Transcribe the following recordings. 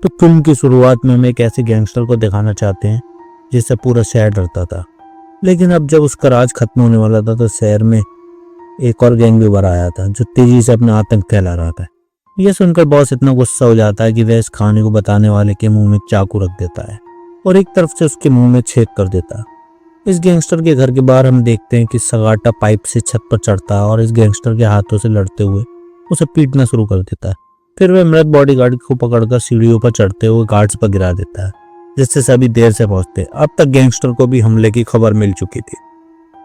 तो फिल्म की शुरुआत में हम एक ऐसे गैंगस्टर को दिखाना चाहते हैं जिससे पूरा शहर डरता था। लेकिन अब जब उसका राज खत्म होने वाला था तो शहर में एक और गैंग भी उभर आया था जो तेजी से अपना आतंक फैला रहा था। यह सुनकर बॉस इतना गुस्सा हो जाता है कि वह इस कहानी को बताने वाले के मुंह में चाकू रख देता है और एक तरफ से उसके मुंह में छेद कर देता है। इस गैंगस्टर के घर के बाहर हम देखते हैं कि सगाटा पाइप से छत पर चढ़ता है और इस गैंगस्टर के हाथों से लड़ते हुए उसे पीटना शुरू कर देता है। फिर वह मृत बॉडीगार्ड को पकड़कर सीढ़ियों पर चढ़ते हुए गार्ड्स पर गिरा देता है, जिससे सभी देर से पहुंचते। अब तक गैंगस्टर को भी हमले की खबर मिल चुकी थी।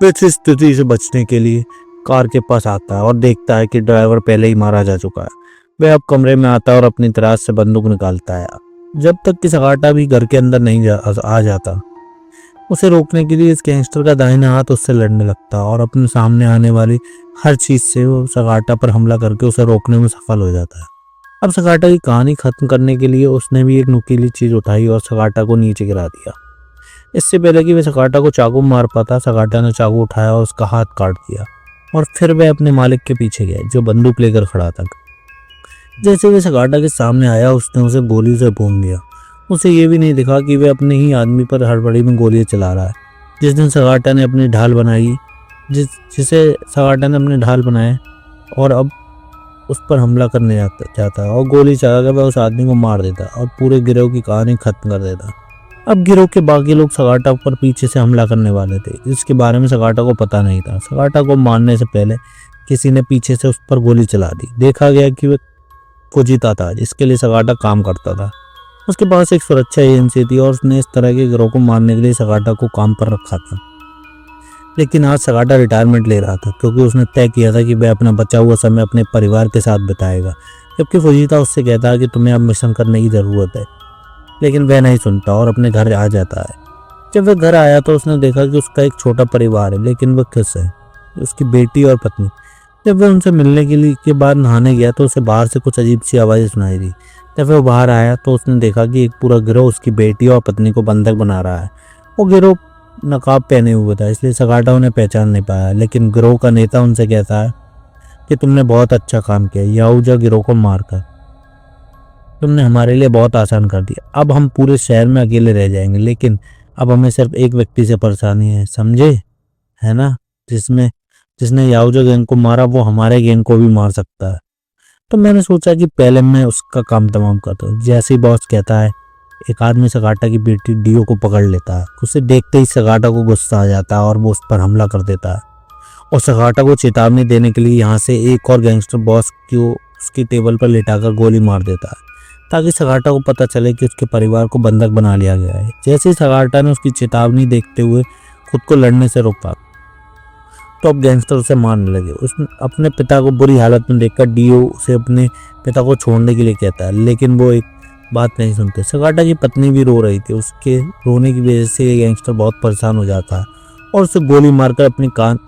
वह इस स्थिति से बचने के लिए कार के पास आता है और देखता है कि ड्राइवर पहले ही मारा जा चुका है। वह अब कमरे में आता है और अपनी तराज से बंदूक निकालता है, जब तक कि सगाटा भी घर के अंदर नहीं आ जाता। उसे रोकने के लिए इस गैंगस्टर का दाहिना हाथ उससे लड़ने लगता है और अपने सामने आने वाली हर चीज से वो सगाटा पर हमला करके उसे रोकने में सफल हो जाता है। अब सगाटा की कहानी खत्म करने के लिए उसने भी एक नुकीली चीज उठाई और सगाटा को नीचे गिरा दिया। इससे पहले कि वह सगाटा को चाकू मार पाता, सगाटा ने चाकू उठाया और उसका हाथ काट दिया और फिर वह अपने मालिक के पीछे गया जो बंदूक लेकर खड़ा था। जैसे वह सगाटा के सामने आया उसने उसे गोली से भून दिया। उसे ये भी नहीं दिखा कि वह अपने ही आदमी पर हड़बड़ी में गोलियां चला रहा है। जिस दिन सगाटा ने अपनी ढाल बनाई जिसे सगाटा ने अपनी ढाल बनाए और अब उस पर हमला करने जाता है और गोली चलाकर वह उस आदमी को मार देता है और पूरे गिरोह की कहानी खत्म कर देता। अब गिरोह के बाकी लोग सगाटा पर पीछे से हमला करने वाले थे, जिसके बारे में सगाटा को पता नहीं था। सगाटा को मारने से पहले किसी ने पीछे से उस पर गोली चला दी। देखा गया कि वह फुजीता था जिसके लिए सगाटा काम करता था। उसके पास एक सुरक्षा एजेंसी थी और उसने इस तरह के गिरोह को मारने के लिए सगाटा को काम पर रखा था। लेकिन आज सगाटा रिटायरमेंट ले रहा था क्योंकि उसने तय किया था कि वह अपना बचा हुआ समय अपने परिवार के साथ बिताएगा, जबकि फुजीता उससे कहता है कि तुम्हें अब मिशन करने की ज़रूरत है। लेकिन वह नहीं सुनता और अपने घर आ जाता है। जब वह घर आया तो उसने देखा कि उसका एक छोटा परिवार है, लेकिन वह खुश है। उसकी बेटी और पत्नी। जब वह उनसे मिलने के बाद नहाने गया तो उसे बाहर से कुछ अजीब सी आवाज़ें सुनाई दी। जब वह बाहर आया तो उसने देखा कि एक पूरा गिरोह उसकी बेटी और पत्नी को बंधक बना रहा है। वो गिरोह नकाब पहने हुए था, इसलिए सगाटा उन्हें पहचान नहीं पाया। लेकिन गिरोह का नेता उनसे कहता है कि तुमने बहुत अच्छा काम किया, याहूजा गिरोह को मारकर तुमने हमारे लिए बहुत आसान कर दिया। अब हम पूरे शहर में अकेले रह जाएंगे, लेकिन अब हमें सिर्फ एक व्यक्ति से परेशानी है, समझे है ना? जिसने याहूजा गैंग को मारा वो हमारे गैंग को भी मार सकता है। तो मैंने सोचा कि पहले मैं उसका काम तमाम करता हूँ। जैसे ही बॉस कहता है, एक आदमी सगाटा की बेटी डियो को पकड़ लेता है। उसे देखते ही सगाटा को गुस्सा आ जाता है और वो उस पर हमला कर देता है और सगाटा को चेतावनी देने के लिए यहाँ से एक और गैंगस्टर बॉस को उसकी टेबल पर लेटाकर गोली मार देता है ताकि सगाटा को पता चले कि उसके परिवार को बंधक बना लिया गया है। जैसे ही सगाटा ने उसकी चेतावनी देखते हुए खुद को लड़ने से रोका तो अब गैंगस्टर उसे मारने लगे। उसने अपने पिता को बुरी हालत में देखकर डियो उसे अपने पिता को छोड़ने के लिए कहता है, लेकिन वो एक बात नहीं सुनते। सगाटा की पत्नी भी रो रही थी। उसके रोने की वजह से ये गैंगस्टर बहुत परेशान हो जाता है और उसे गोली मारकर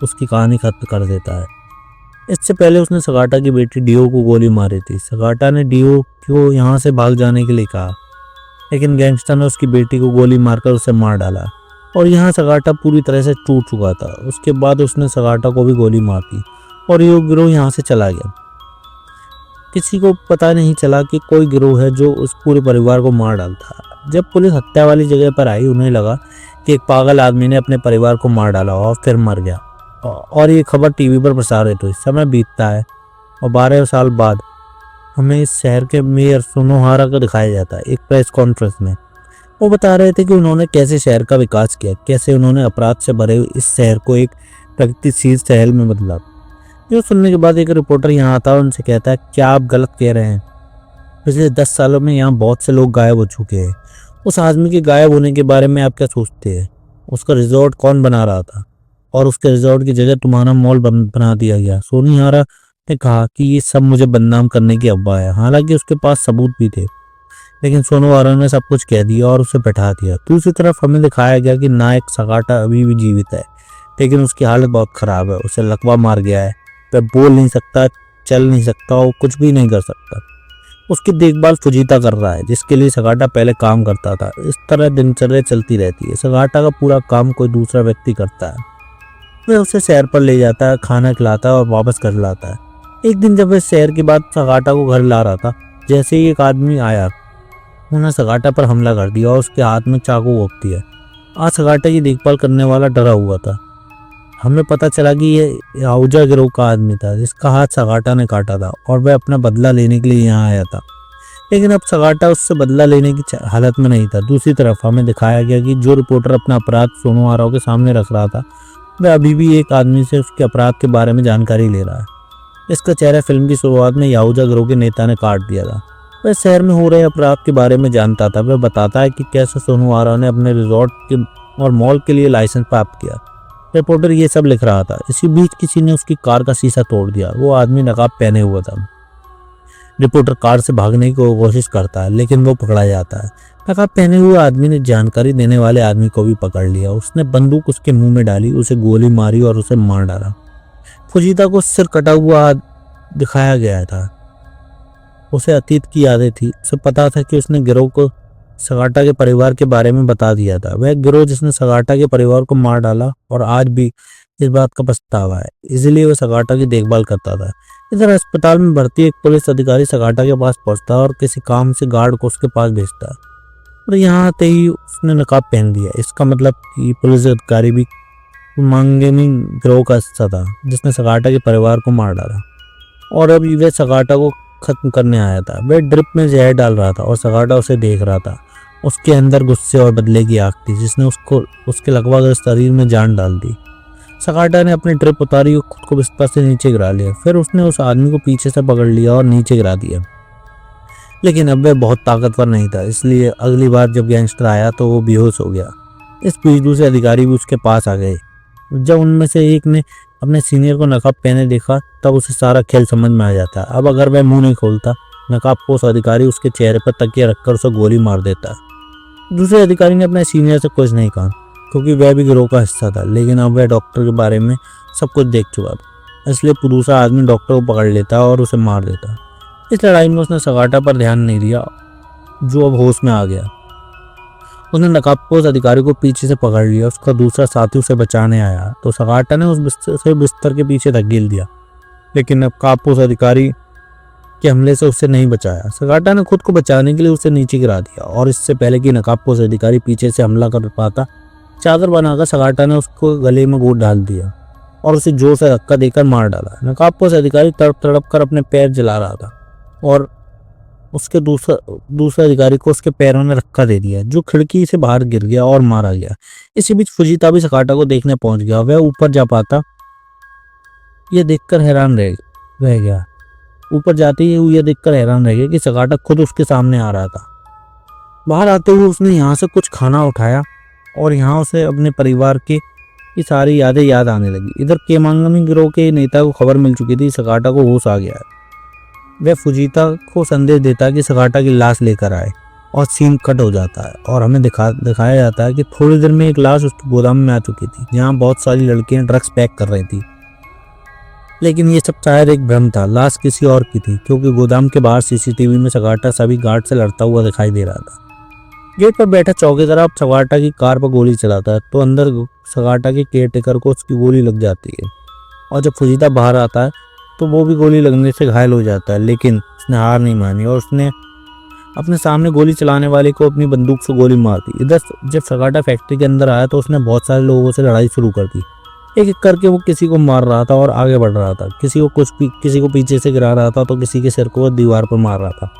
उसकी कहानी खत्म कर देता है। इससे पहले उसने सगाटा की बेटी डियो को गोली मारी थी। सगाटा ने डियो को यहाँ से भाग जाने के लिए कहा, लेकिन गैंगस्टर ने उसकी बेटी को गोली मारकर उसे मार डाला और यहाँ सगाटा पूरी तरह से टूट चुका था। उसके बाद उसने सगाटा को भी गोली मार दी और ये गिरोह यहाँ से चला गया। किसी को पता नहीं चला कि कोई गिरोह है जो उस पूरे परिवार को मार डालता। जब पुलिस हत्या वाली जगह पर आई, उन्हें लगा कि एक पागल आदमी ने अपने परिवार को मार डाला और फिर मर गया और ये खबर टीवी पर प्रसारित हुई। समय बीतता है और 12 साल बाद हमें इस शहर के मेयर सोनोहारा को दिखाया जाता है एक प्रेस कॉन्फ्रेंस में। वो बता रहे थे कि उन्होंने कैसे शहर का विकास किया, कैसे उन्होंने अपराध से भरे इस शहर को एक प्रगतिशील शहर में बदला। जो सुनने के बाद एक रिपोर्टर यहाँ आता है और उनसे कहता है, क्या आप गलत कह रहे हैं? पिछले 10 सालों में यहाँ बहुत से लोग गायब हो चुके हैं। उस आदमी के गायब होने के बारे में आप क्या सोचते हैं? उसका रिजॉर्ट कौन बना रहा था और उसके रिजॉर्ट की जगह तुम्हारा मॉल बना दिया गया। सोनीहारा ने कहा कि ये सब मुझे बदनाम करने की अफवाह है। हालांकि उसके पास सबूत भी थे, लेकिन सोनोहारा ने सब कुछ कह दिया और उसे बैठा दिया। दूसरी तरफ हमें दिखाया गया कि नायक सगाटा अभी भी जीवित है, लेकिन उसकी हालत बहुत खराब है। उसे लकवा मार गया है, वह बोल नहीं सकता, चल नहीं सकता और कुछ भी नहीं कर सकता। उसकी देखभाल फुजीता कर रहा है, जिसके लिए सगाटा पहले काम करता था। इस तरह दिनचर्या चलती रहती है। सगाटा का पूरा काम कोई दूसरा व्यक्ति करता है। वह उसे शहर पर ले जाता है, खाना खिलाता है और वापस घर लाता है। एक दिन जब वह शहर के बाद सगाटा को घर ला रहा था, जैसे ही एक आदमी आया उन्हें सगाटा पर हमला कर दिया और उसके हाथ में चाकू घोंप दिया। आज सगाटा की देखभाल करने वाला डरा हुआ था। हमें पता चला कि ये याहुजा गिरोह का आदमी था जिसका हाथ सगाटा ने काटा था और वह अपना बदला लेने के लिए यहाँ आया था। लेकिन अब सगाटा उससे बदला लेने की हालत में नहीं था। दूसरी तरफ हमें दिखाया गया कि जो रिपोर्टर अपना अपराध सोनू आराव के सामने रख रहा था, वह अभी भी एक आदमी से उसके अपराध के बारे में जानकारी ले रहा है। इसका चेहरा फिल्म की शुरुआत में याहुजा गिरोह के नेता ने काट दिया था। वह शहर में हो रहे अपराध के बारे में जानता था। वह बताता है कि कैसे सोनू आराव ने अपने रिजॉर्ट के और मॉल के लिए लाइसेंस प्राप्त किया। रिपोर्टर ये सब लिख रहा था। इसी बीच किसी ने उसकी कार का शीशा तोड़ दिया। वो आदमी नकाब पहने हुआ था। रिपोर्टर कार से भागने की कोशिश करता है लेकिन वो पकड़ा जाता है। नकाब पहने हुए आदमी ने जानकारी देने वाले आदमी को भी पकड़ लिया। उसने बंदूक उसके मुंह में डाली, उसे गोली मारी और उसे मार डाला। फुजीता को सिर कटा हुआ दिखाया गया था। उसे अतीत की यादें थी। उसे पता था कि उसने गिरोह को सगाटा के परिवार के बारे में बता दिया था। वह गिरोह जिसने सगाटा के परिवार को मार डाला और आज भी इस बात का पछतावा है। इसलिए वह सगाटा की देखभाल करता था। इधर अस्पताल में भर्ती एक पुलिस अधिकारी सगाटा के पास पहुंचता है और किसी काम से गार्ड को उसके पास भेजता है और यहाँ आते ही उसने नकाब पहन लिया। इसका मतलब कि पुलिस अधिकारी भी मांगेनी गिरोह का हिस्सा था जिसने सगाटा के परिवार को मार डाला और अब वह सगाटा को खत्म करने आया था। वह ड्रिप में जहर डाल रहा था और सगाटा उसे देख रहा था। उसके अंदर गुस्से और बदले की आग थी जिसने उसके लगभग शरीर में जान डाल दी। सगाटा ने अपनी ड्रिप उतारी और खुद को बिस्तर से नीचे गिरा लिया। फिर उसने उस आदमी को पीछे से पकड़ लिया और नीचे गिरा दिया। लेकिन अब वह बहुत ताकतवर नहीं था, इसलिए अगली बार जब गैंगस्टर आया तो वो बेहोश हो गया। इस बीच दूसरे अधिकारी भी उसके पास आ गए। जब उनमें से एक ने अपने सीनियर को नकाब पहने देखा तब उसे सारा खेल समझ में आ जाता। अब अगर वह मुंह नहीं खोलता, नकाबपोश अधिकारी उसके चेहरे पर तकिया रखकर उसे गोली मार देता। दूसरे अधिकारी ने अपने सीनियर से कुछ नहीं कहा क्योंकि वह भी गिरोह का हिस्सा था। लेकिन अब वह डॉक्टर के बारे में सब कुछ देख चुका था, इसलिए दूसरा आदमी डॉक्टर को पकड़ लेता और उसे मार देता। इस लड़ाई में उसने सगाटा पर ध्यान नहीं दिया जो अब होश में आ गया। उसने नकाबपोश अधिकारी को पीछे से पकड़ लिया। उसका दूसरा साथी उसे बचाने आया तो सगाटा ने उस बिस्तर के पीछे धकेल दिया, लेकिन नकाबपोश अधिकारी के हमले से उसे नहीं बचाया। सगाटा ने खुद को बचाने के लिए उसे नीचे गिरा दिया और इससे पहले कि नकाबपोश अधिकारी पीछे से हमला कर पाता, चादर बनाकर सगाटा ने उसको गले में गोद डाल दिया और उसे जोर से धक्का देकर मार डाला। नकाबपोश अधिकारी तड़प कर अपने पैर जला रहा था और उसके दूसरे अधिकारी को उसके पैरों ने धक्का दे दिया जो खिड़की से बाहर गिर गया और मारा गया। इसी बीच फुजीता भी सगाटा को देखने पहुंच गया। वह ऊपर जा पाता यह देखकर हैरान रह गया। ऊपर जाते ही यह देखकर हैरान रह गया कि सगाटा खुद उसके सामने आ रहा था। बाहर आते हुए उसने यहाँ से कुछ खाना उठाया और यहाँ उसे अपने परिवार की सारी यादें याद आने लगी। इधर केमांगमी गिरोह के नेता को खबर मिल चुकी थी, सगाटा को होश आ गया है। वह फुजीता को संदेश देता है कि सगाटा की लाश लेकर आए और सीन कट हो जाता है और हमें दिखाया जाता है कि थोड़ी देर में एक लाश उस गोदाम में आ चुकी थी जहाँ बहुत सारी लड़कियां ड्रग्स पैक कर रही थी। लेकिन ये सब शायद एक भ्रम था। लाश किसी और की थी क्योंकि गोदाम के बाहर सीसीटीवी में सगाटा सभी गार्ड से लड़ता हुआ दिखाई दे रहा था। गेट पर बैठा चौकीदार अब सगाटा की कार पर गोली चलाता है तो अंदर सगाटा के केयरटेकर को उसकी गोली लग जाती है और जब फुजीता बाहर आता है तो वो भी गोली लगने से घायल हो जाता है। लेकिन उसने हार नहीं मानी और उसने अपने सामने गोली चलाने वाले को अपनी बंदूक से गोली मार दी। इधर जब सगाटा फैक्ट्री के अंदर आया तो उसने बहुत सारे लोगों से लड़ाई शुरू कर दी। एक एक करके वो किसी को मार रहा था और आगे बढ़ रहा था। किसी को पीछे से गिरा रहा था तो किसी के सिर को दीवार पर मार रहा था।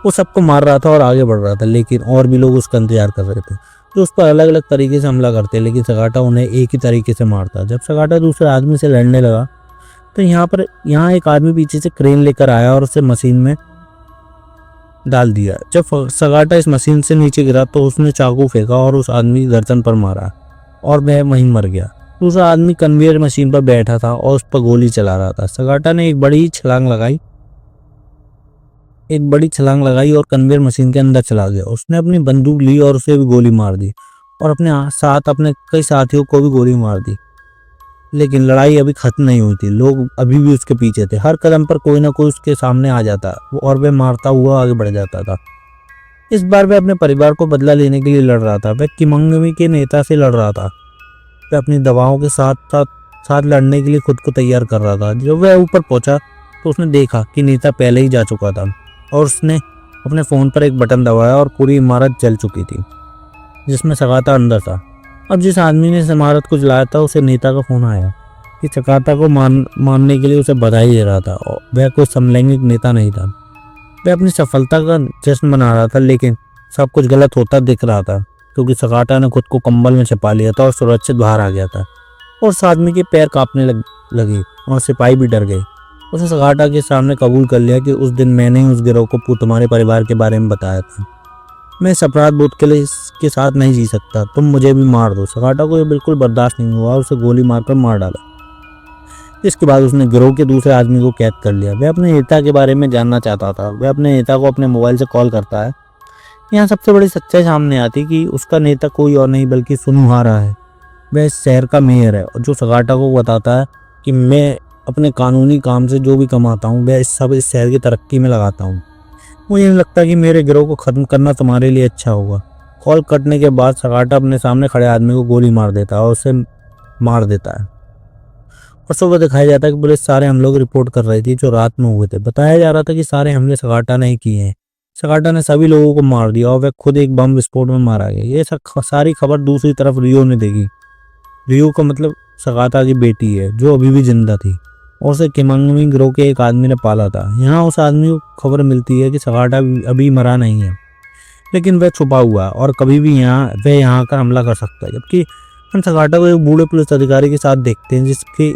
वो सबको मार रहा था और आगे बढ़ रहा था, लेकिन और भी लोग उसका इंतजार कर रहे थे जो उस पर अलग अलग तरीके से हमला करते, लेकिन सगाटा उन्हें एक ही तरीके से मारता। जब सगाटा दूसरे आदमी से लड़ने लगा तो यहाँ एक आदमी पीछे से क्रेन लेकर आया और उसे मशीन में डाल दिया। जब सगाटा इस मशीन से नीचे गिरा तो उसने चाकू फेंका और उस आदमी की गर्दन पर मारा और वह वहीं मर गया। दूसरा आदमी कन्वेयर मशीन पर बैठा था और उस पर गोली चला रहा था। सगाटा ने एक बड़ी छलांग लगाई और कन्वेयर मशीन के अंदर चला गया। उसने अपनी बंदूक ली और उसे भी गोली मार दी और अपने साथ अपने कई साथियों को भी गोली मार दी। लेकिन लड़ाई अभी खत्म नहीं हुई थी। लोग अभी भी उसके पीछे थे। हर कदम पर कोई ना कोई उसके सामने आ जाता और वह मारता हुआ आगे बढ़ जाता था। इस बार वह अपने परिवार को बदला लेने के लिए लड़ रहा था। वह केमांगमी के नेता से लड़ रहा था। वह अपनी दवाओं के साथ लड़ने के लिए खुद को तैयार कर रहा था। जब वह ऊपर पहुंचा तो उसने देखा कि नेता पहले ही जा चुका था और उसने अपने फ़ोन पर एक बटन दबाया और पूरी इमारत जल चुकी थी, जिसमें सगाता अंदर था। अब जिस आदमी ने इस इमारत को जलाया था उसे नेता का फ़ोन आया कि सगाता को मारने के लिए उसे बधाई दे रहा था और वह कोई समलैंगिक नेता नहीं था। वह अपनी सफलता का जश्न मना रहा था, लेकिन सब कुछ गलत होता दिख रहा था क्योंकि सगाता ने खुद को कंबल में छिपा लिया था और सुरक्षित बाहर आ गया था। और उस आदमी के पैर कांपने लगे और सिपाही भी डर गए। उसने सगाता के सामने कबूल कर लिया कि उस दिन मैंने ही उस गिरोह को तुम्हारे परिवार के बारे में बताया था। मैं इस अपराध बोध के लिए इसके साथ नहीं जी सकता, तुम मुझे भी मार दो। सगाता को यह बिल्कुल बर्दाश्त नहीं हुआ, उसे गोली मारकर मार डाला। इसके बाद उसने गिरोह के दूसरे आदमी को कैद कर लिया। वह अपने नेता के बारे में जानना चाहता था। वह अपने नेता को अपने मोबाइल से कॉल करता है। यहाँ सबसे बड़ी सच्चाई सामने आती कि उसका नेता कोई और नहीं बल्कि सुनुहारा है। वह इस शहर का मेयर है और जो सगाता को बताता है कि मैं अपने कानूनी काम से जो भी कमाता हूँ वह इस शहर की तरक्की में लगाता हूँ। मुझे नहीं लगता कि मेरे गिरोह को ख़त्म करना तुम्हारे लिए अच्छा होगा। कॉल कटने के बाद सगाता अपने सामने खड़े आदमी को गोली मार देता है और उसे मार देता है। और सुबह दिखाया जाता है कि पुलिस सारे हमलों की रिपोर्ट कर रही थी जो रात में हुए थे। बताया जा रहा था कि सारे हमले सगाता ने ही किए हैं। सगाता ने सभी लोगों को मार दिया और वह खुद एक बम विस्फोट में मारा गया। ये सारी खबर दूसरी तरफ रियो ने देखी। रियो का मतलब सगाता की बेटी है जो अभी भी जिंदा थी और उसे किमांगमी गिरोह के एक आदमी ने पाला था। यहाँ उस आदमी को खबर मिलती है कि सगाता अभी मरा नहीं है, लेकिन वह छुपा हुआ है और कभी भी वह यहाँ आकर हमला कर सकता है। जबकि हम सगाता को एक बूढ़े पुलिस अधिकारी के साथ देखते हैं जिसकी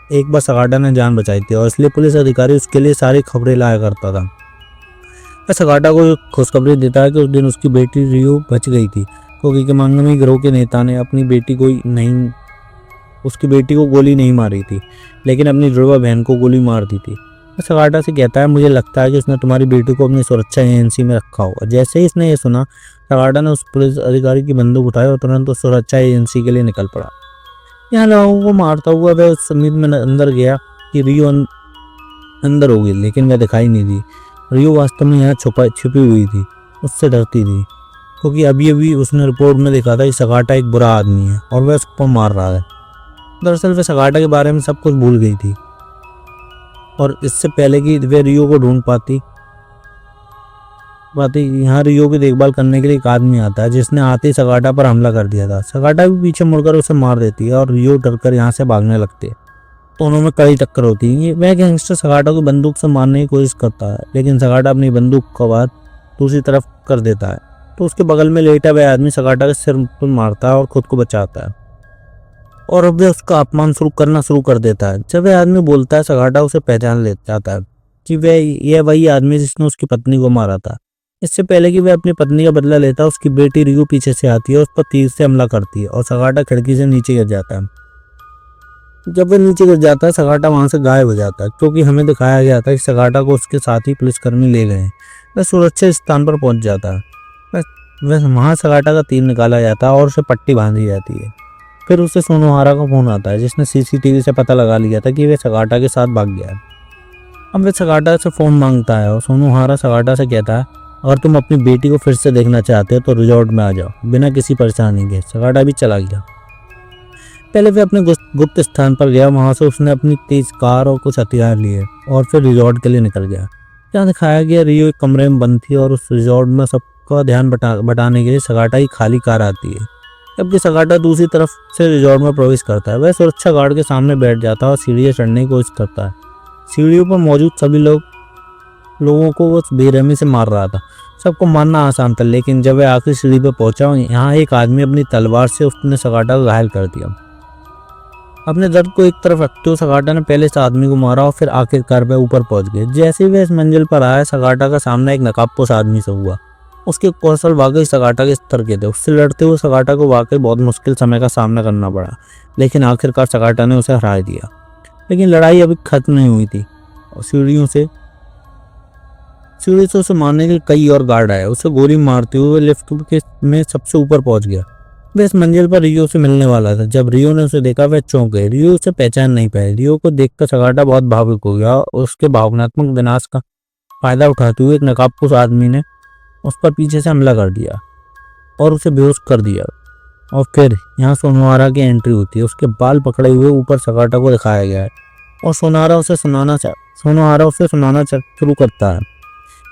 एक बार सगाता ने जान बचाई थी और इसलिए पुलिस अधिकारी उसके लिए सारी खबरें लाया करता था। वह सगाता को खुशखबरी देता है कि उस दिन उसकी बेटी रियो बच गई थी क्योंकि किमांगमी गिरोह के नेता ने उसकी बेटी को गोली नहीं मारी थी, लेकिन अपनी जुड़वा बहन को गोली मार दी थी। वह सगाता से कहता है मुझे लगता है कि उसने तुम्हारी बेटी को अपनी सुरक्षा एजेंसी में रखा होगा। जैसे ही इसने ये सुना सगाता ने उस पुलिस अधिकारी की बंदूक उठाई और तुरंत उस सुरक्षा एजेंसी के लिए निकल पड़ा। यहाँ लोगों को मारता हुआ वह उस उम्मीद में अंदर गया कि रियो अंदर होगी, लेकिन वह दिखाई नहीं दी। रियो वास्तव में यहाँ छिपी हुई थी, उससे डरती थी क्योंकि अभी उसने रिपोर्ट में देखा था कि सगाता एक बुरा आदमी है और वह उसको मार रहा है। दरअसल वह सगाता के बारे में सब कुछ भूल गई थी और इससे पहले कि वह रियो को ढूंढ पाती यहाँ रियो की देखभाल करने के लिए एक आदमी आता है जिसने आते ही सगाता पर हमला कर दिया था। सगाता भी पीछे मुड़कर उसे मार देती है और रियो डरकर यहाँ से भागने लगते हैं। दोनों में कड़ी टक्कर होती है। वह गैंगस्टर सगाता को बंदूक से मारने की कोशिश करता है, लेकिन सगाता अपनी बंदूक का बात दूसरी तरफ कर देता है तो उसके बगल में लेटा वह आदमी सगाता के सिर पर मारता है और खुद को बचाता है और अब वह उसका अपमान करना शुरू कर देता है। जब वह आदमी बोलता है सगाता उसे पहचान ले जाता है कि यह वही आदमी जिसने उसकी पत्नी को मारा था। इससे पहले कि वह अपनी पत्नी का बदला लेता है उसकी बेटी रियो पीछे से आती है, उस पर तीर से हमला करती है और सगाता खिड़की से नीचे गिर जाता है। जब वह नीचे गिर जाता है सगाता वहां से गायब हो जाता है क्योंकि हमें दिखाया गया था कि सगाता को उसके साथी पुलिसकर्मी ले गए। वह सुरक्षित स्थान पर पहुंच जाता है। वहाँ सगाता का तीर निकाला जाता है और उसे पट्टी बांधी जाती है। फिर उसे सुनुहारा का फोन आता है जिसने सीसीटीवी से पता लगा लिया था कि वह सगाता के साथ भाग गया है। अब वह सगाता से फ़ोन मांगता है और सुनुहारा सगाता से कहता है अगर तुम अपनी बेटी को फिर से देखना चाहते हो तो रिजॉर्ट में आ जाओ बिना किसी परेशानी के। सगाता भी चला गया। पहले वह अपने गुप्त स्थान पर गया, वहाँ से उसने अपनी तेज कार और कुछ हथियार लिए और फिर रिजॉर्ट के लिए निकल गया। जहाँ दिखाया गया रियो एक कमरे में बंद थी और उस रिजॉर्ट में सबका ध्यान बटाने के लिए सगाता की खाली कार आती है। जबकि सगाता दूसरी तरफ से रिजॉर्ट में प्रवेश करता है। वह सुरक्षा गार्ड के सामने बैठ जाता है और सीढ़ियाँ चढ़ने की कोशिश करता है। सीढ़ियों पर मौजूद सभी लोगों को वो बेरहमी से मार रहा था। सबको मारना आसान था, लेकिन जब वह आखिरी सीढ़ी पर पहुंचा यहाँ एक आदमी अपनी तलवार से उसने सगाता को घायल कर दिया। अपने दर्द को एक तरफ रखते हुए सगाता ने पहले इस आदमी को मारा और फिर आखिरकार वह ऊपर पहुंच गए। जैसे ही वह इस मंजिल पर आया सगाता का सामना एक नकाबपोश आदमी से हुआ। उसके कौशल वाकई सगाता के स्तर के थे। उससे लड़ते हुए सगाता को वाकई बहुत मुश्किल समय का सामना करना पड़ा, लेकिन आखिरकार सगाता ने उसे हरा दिया। लेकिन लड़ाई अभी खत्म नहीं हुई थी और सीढ़ी से उसे मारने के लिए कई और गार्ड आए। उसे गोली मारते हुए लिफ्ट में सबसे ऊपर पहुंच गया। वह इस मंजिल पर रियो से मिलने वाला था। जब रियो ने उसे देखा वह चौंक गई। रियो उसे पहचान नहीं पाई। रियो को देखकर सगाता बहुत भावुक हो गया और उसके भावनात्मक विनाश का फायदा उठाते हुए एक नकाबपोश आदमी ने उस पर पीछे से हमला कर दिया और उसे बेहोश कर दिया। और फिर यहाँ सुनहरा की एंट्री होती है। उसके बाल पकड़े हुए ऊपर सगाता को दिखाया गया है और सुनहरा उसे सुनाना शुरू करता है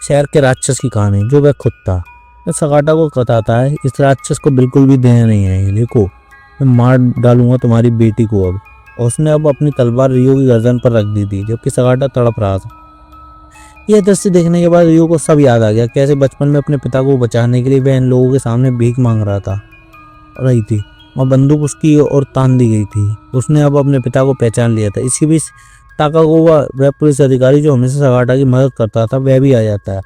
शहर के राक्षस की कहानी जो वह खुद था। वह सगाटा को बताता है इस राक्षस को बिल्कुल भी दया नहीं है, देखो मैं मार डालूंगा तुम्हारी बेटी को अब। और उसने अब अपनी तलवार रियो की गर्दन पर रख दी थी जबकि सगाटा तड़प रहा था। यह दृश्य देखने के बाद रियो को सब याद आ गया, कैसे बचपन में अपने पिता को बचाने के लिए वह इन लोगों के सामने भीख मांग रही थी और बंदूक उसकी ओर तान दी गई थी। उसने अब अपने पिता को पहचान लिया था। इसी बीच ताकागोवा वह पुलिस अधिकारी जो हमेशा सगाटा की मदद करता था वह भी आ जाता है।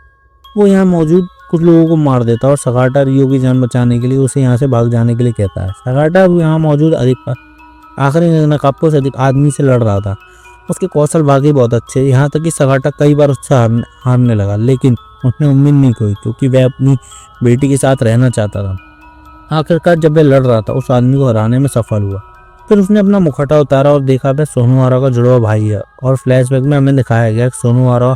वो यहाँ मौजूद कुछ लोगों को मार देता है और सगाटा रियो की जान बचाने के लिए उसे यहाँ से भाग जाने के लिए कहता है। सगाटा यहाँ मौजूद आखिरी नकाबपोश से अधिक आदमी से लड़ रहा था। उसके कौशल वाकई बहुत अच्छे, यहाँ तक कि सगाटा कई बार उससे हारने लगा, लेकिन उसने उम्मीद नहीं खोई क्योंकि वह अपनी बेटी के साथ रहना चाहता था। आखिरकार जब वह लड़ रहा था उस आदमी को हराने में सफल हुआ। फिर उसने अपना मुखौटा उतारा और देखा वह सोनोहारा का जुड़वा भाई है। और फ्लैशबैक में हमें दिखाया गया कि सोनोहारा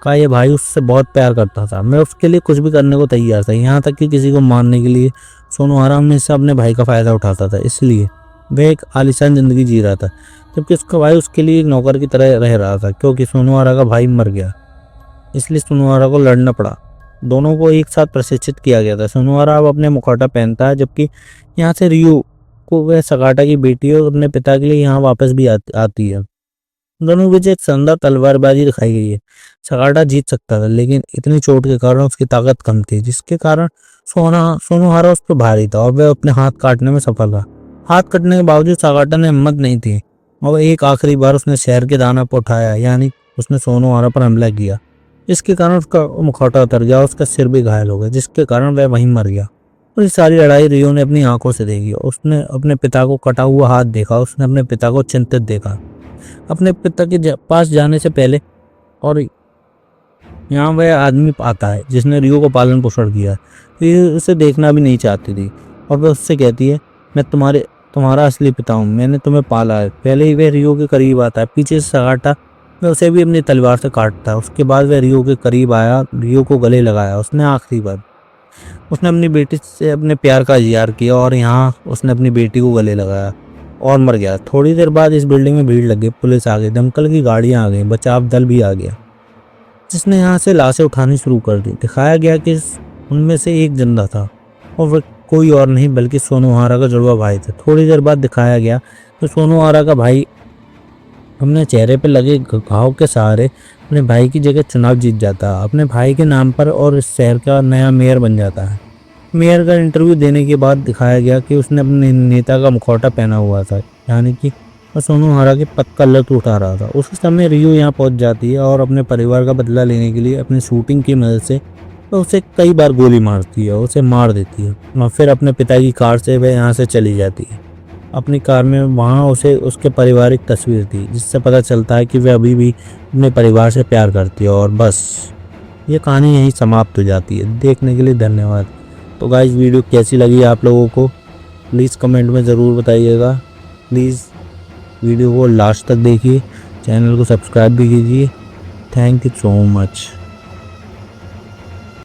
का ये भाई उससे बहुत प्यार करता था। मैं उसके लिए कुछ भी करने को तैयार था, यहाँ तक कि किसी को मारने के लिए। सोनोहारा हमेशा अपने भाई का फायदा उठाता था, इसलिए वह एक आलीशान जिंदगी जी रहा था, जबकि उसका भाई उसके लिए एक नौकर की तरह रह रहा था। क्योंकि सोनोहारा का भाई मर गया इसलिए सोनोहारा को लड़ना पड़ा। दोनों को एक साथ प्रशिक्षित किया गया था। सोनोहारा अब अपने मुखौटा पहनता है, जबकि यहाँ से रियो को वह सगाटा की बेटी और अपने पिता के लिए यहाँ वापस भी आती है। दोनों के बीच एक शानदार तलवारबाजी दिखाई गई है। सगाटा जीत सकता था, लेकिन इतनी चोट के कारण उसकी ताकत कम थी, जिसके कारण सोनोहारा उस पर भारी था और वह अपने हाथ काटने में सफल रहा। हाथ कटने के बावजूद सगाटा ने हिम्मत नहीं थी और एक आखिरी बार उसने शहर के दाना पर उठाया, यानी उसने सोनोहारा पर हमला किया, जिसके कारण उसका मुखौटा उतर गया और उसका सिर भी घायल हो गया, जिसके कारण वह वहीं मर गया। और ये सारी लड़ाई रियो ने अपनी आंखों से देखी। उसने अपने पिता को कटा हुआ हाथ देखा, उसने अपने पिता को चिंतित देखा अपने पिता के पास जाने से पहले। और यहाँ वह आदमी आता है जिसने रियो को पालन पोषण किया। रियो उसे देखना भी नहीं चाहती थी और वह उससे कहती है मैं तुम्हारा असली पिता हूँ, मैंने तुम्हें पाला है। पहले ही वह रियो के करीब आता है, पीछे से सगाटा वह उसे भी अपनी तलवार से काटता है। उसके बाद वह रियो के करीब आया, रियो को गले लगाया। उसने आखिरी बार उसने अपनी बेटी से अपने प्यार का इजहार किया और यहाँ उसने अपनी बेटी को गले लगाया और मर गया। थोड़ी देर बाद इस बिल्डिंग में भीड़ लग गई, पुलिस आ गई, दमकल की गाड़ियां आ गई, बचाव दल भी आ गया, जिसने यहाँ से लाशें उठानी शुरू कर दी। दिखाया गया कि उनमें से एक जिंदा था और वह कोई और नहीं बल्कि सोनोहारा का जुड़वा भाई था। थोड़ी देर बाद दिखाया गया तो सोनोहारा का भाई अपने चेहरे पर लगे घाव के सहारे अपने भाई की जगह चुनाव जीत जाता है अपने भाई के नाम पर और इस शहर का नया मेयर बन जाता है। मेयर का इंटरव्यू देने के बाद दिखाया गया कि उसने अपने नेता का मुखौटा पहना हुआ था, यानी कि वह सोनोहारा के पद का लुत्फ उठा रहा था। उस समय रियो यहाँ पहुँच जाती है और अपने परिवार का बदला लेने के लिए अपनी शूटिंग की मदद से वह उसे कई बार गोली मारती है, उसे मार देती है और फिर अपने पिता की कार से वह यहाँ से चली जाती है। अपनी कार में वहाँ उसे उसके पारिवारिक तस्वीर थी, जिससे पता चलता है कि वह अभी भी अपने परिवार से प्यार करती है। और बस ये कहानी यहीं समाप्त हो जाती है। देखने के लिए धन्यवाद। तो गाइस वीडियो कैसी लगी आप लोगों को प्लीज़ कमेंट में ज़रूर बताइएगा। प्लीज़ वीडियो को लास्ट तक देखिए, चैनल को सब्सक्राइब भी कीजिए। Thank you so much.